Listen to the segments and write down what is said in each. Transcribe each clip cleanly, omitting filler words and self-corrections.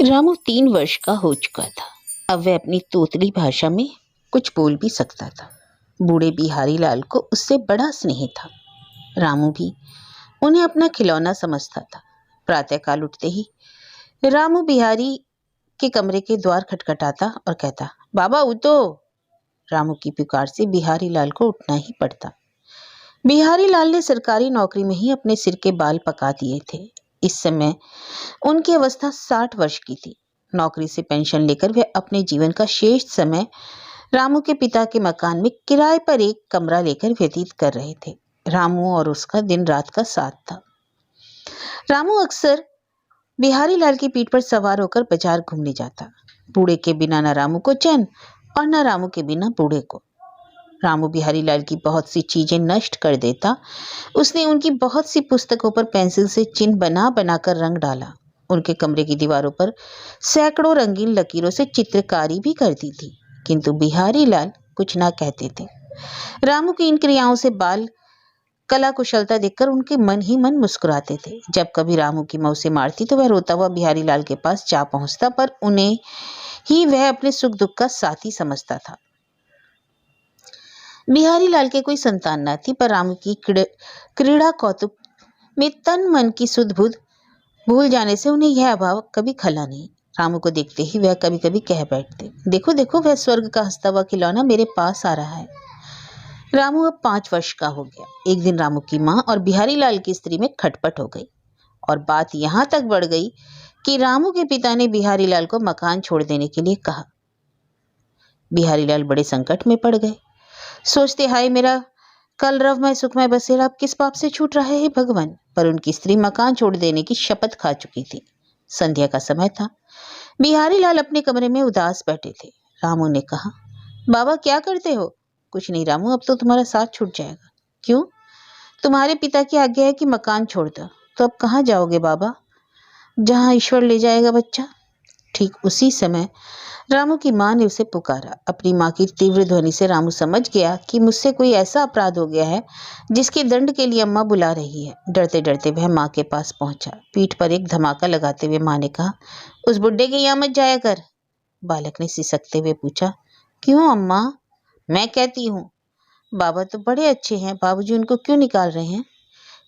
रामू 3 वर्ष का हो चुका था। अब वह अपनी तोतली भाषा में कुछ बोल भी सकता था। बूढ़े बिहारी लाल को उससे बड़ा स्नेह था। रामू भी उन्हें अपना खिलौना समझता था। प्रातःकाल उठते ही रामू बिहारी के कमरे के द्वार खटखटाता और कहता, बाबा उठो। रामू की पुकार से बिहारी लाल को उठना ही पड़ता। बिहारी लाल ने सरकारी नौकरी में ही अपने सिर के बाल पका दिए थे। इस समय उनकी अवस्था 60 वर्ष की थी। नौकरी से पेंशन लेकर वे अपने जीवन का शेष समय रामू के पिता के मकान में किराए पर एक कमरा लेकर व्यतीत कर रहे थे। रामू और उसका दिन रात का साथ था। रामू अक्सर बिहारी लाल की पीठ पर सवार होकर बाजार घूमने जाता। बूढ़े के बिना न रामू को चैन और न रामू के बिना बूढ़े को। रामू बिहारी लाल की बहुत सी चीजें नष्ट कर देता। उसने उनकी बहुत सी पुस्तकों पर पेंसिल से चिन्ह बना बनाकर रंग डाला। उनके कमरे की दीवारों पर सैकड़ों रंगीन लकीरों से चित्रकारी भी कर दी थी, किंतु बिहारी लाल कुछ ना कहते थे। रामू की इन क्रियाओं से बाल कला कुशलता देखकर उनके मन ही मन मुस्कुराते थे। जब कभी रामू की माँ उसे मारती तो वह रोता हुआ बिहारी लाल के पास जा पहुंचता, पर उन्हें ही वह अपने सुख दुख का साथी समझता था। बिहारी लाल के कोई संतान न थी, पर रामू की क्रीड़ा कौतुक में तन मन की सुध बुध भूल जाने से उन्हें यह अभाव कभी खला नहीं। रामू को देखते ही वह कभी कभी कह बैठते, देखो देखो वह स्वर्ग का हंसता हुआ खिलौना मेरे पास आ रहा है। रामू अब 5 वर्ष का हो गया। एक दिन रामू की माँ और बिहारी लाल की स्त्री में खटपट हो गई और बात यहाँ तक बढ़ गई कि रामू के पिता ने बिहारी लाल को मकान छोड़ देने के लिए कहा। बिहारी लाल बड़े संकट में पड़ गए। सोचते, हाय मेरा कलरवमय सुखमय बसेरा अब किस पाप से छूट रहा है भगवान। पर उनकी स्त्री मकान छोड़ देने की शपथ खा चुकी थी। संध्या का समय था। बिहारी लाल अपने कमरे में उदास बैठे थे। रामू ने कहा, बाबा क्या करते हो? कुछ नहीं रामू, अब तो तुम्हारा साथ छूट जाएगा। क्यों? तुम्हारे पिता की आज्ञा है कि मकान छोड़ दो। तो अब कहाँ जाओगे बाबा? जहाँ ईश्वर ले जाएगा बच्चा। ठीक उसी समय रामू की माँ ने उसे पुकारा। अपनी माँ की तीव्र ध्वनि से रामू समझ गया कि मुझसे कोई ऐसा अपराध हो गया है जिसके दंड के लिए अम्मा बुला रही है। डरते डरते वह माँ के पास पहुंचा। पीठ पर एक धमाका लगाते हुए माँ ने कहा, उस बुड्ढे के यहाँ मत जाया कर। बालक ने सिसकते हुए पूछा, क्यों अम्मा? मैं कहती हूँ। बाबा तो बड़े अच्छे हैं, बाबूजी उनको क्यों निकाल रहे हैं?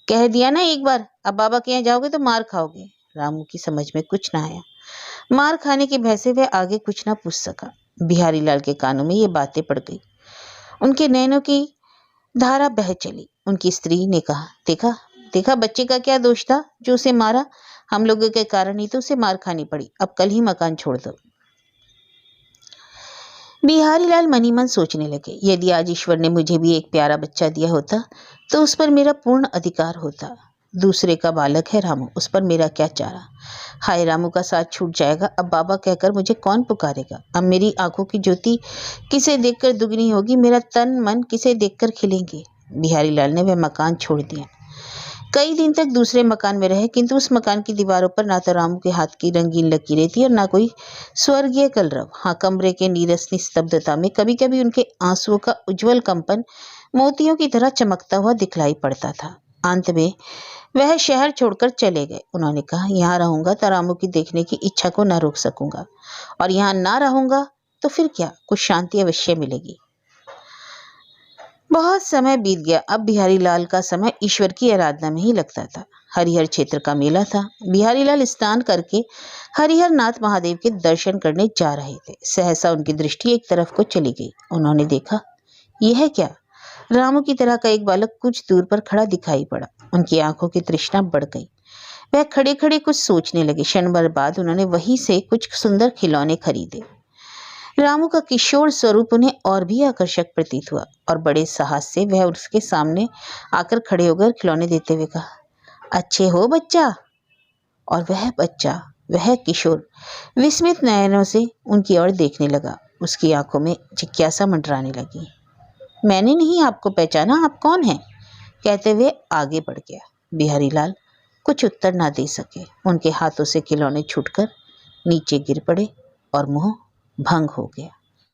कह दिया ना एक बार, अब बाबा के यहाँ जाओगे तो मार खाओगे। रामू की समझ में कुछ ना आया। मार खाने के भय से वह आगे कुछ ना पूछ सका। बिहारी लाल के कानों में ये बातें पड़ गई। उनके नैनों की धारा बह चली। उनकी स्त्री ने कहा, देखा देखा बच्चे का क्या दोष था जो उसे मारा। हम लोगों के कारण ही तो उसे मार खानी पड़ी। अब कल ही मकान छोड़ दो। बिहारी लाल मनी मन सोचने लगे, यदि आज ईश्वर ने मुझे भी एक प्यारा बच्चा दिया होता तो उस पर मेरा पूर्ण अधिकार होता। दूसरे का बालक है रामू, उस पर मेरा क्या चारा। हाय रामू का साथ छूट जाएगा। अब बाबा कहकर मुझे कौन पुकारेगा। अब मेरी आंखों की ज्योति किसे देखकर दुगनी होगी, मेरा तन मन किसे देखकर खिलेंगे। बिहारी लाल ने वह मकान छोड़ दिया। कई दिन तक दूसरे मकान में रहे, किंतु उस मकान की दीवारों पर ना तो रामू के हाथ की रंगीन लकीरें थी और ना कोई स्वर्गीय कलरव। हाँ, कमरे के नीरस निस्तब्धता में कभी कभी उनके आंसुओं का उज्जवल कंपन मोतियों की तरह चमकता हुआ दिखलाई पड़ता था। अंत में वह शहर छोड़कर चले गए। उन्होंने कहा, यहाँ रहूंगा तो रामू की देखने की इच्छा को न रोक सकूंगा, और यहाँ ना रहूंगा तो फिर क्या, कुछ शांति अवश्य मिलेगी। बहुत समय बीत गया। अब बिहारी लाल का समय ईश्वर की आराधना में ही लगता था। हरिहर क्षेत्र का मेला था। बिहारी लाल स्नान करके हरिहर नाथ महादेव के दर्शन करने जा रहे थे। सहसा उनकी दृष्टि एक तरफ को चली गई। उन्होंने देखा, यह है क्या? रामू की तरह का एक बालक कुछ दूर पर खड़ा दिखाई पड़ा। उनकी आंखों की तृष्णा बढ़ गई। वह खड़े खड़े कुछ सोचने लगे। क्षण भर बाद उन्होंने वहीं से कुछ सुंदर खिलौने खरीदे। रामू का किशोर स्वरूप उन्हें और भी आकर्षक प्रतीत हुआ और बड़े साहस से वह उसके सामने आकर खड़े होकर खिलौने देते हुए कहा, अच्छे हो बच्चा। और वह बच्चा, वह किशोर विस्मित नयनों से उनकी ओर देखने लगा। उसकी आंखों में जिज्ञासा मंडराने लगी। मैंने नहीं आपको पहचाना, आप कौन हैं? कहते हुए आगे बढ़ गया। बिहारी लाल कुछ उत्तर ना दे सके। उनके हाथों से खिलौने छूटकर नीचे गिर पड़े और मुंह भंग हो गया।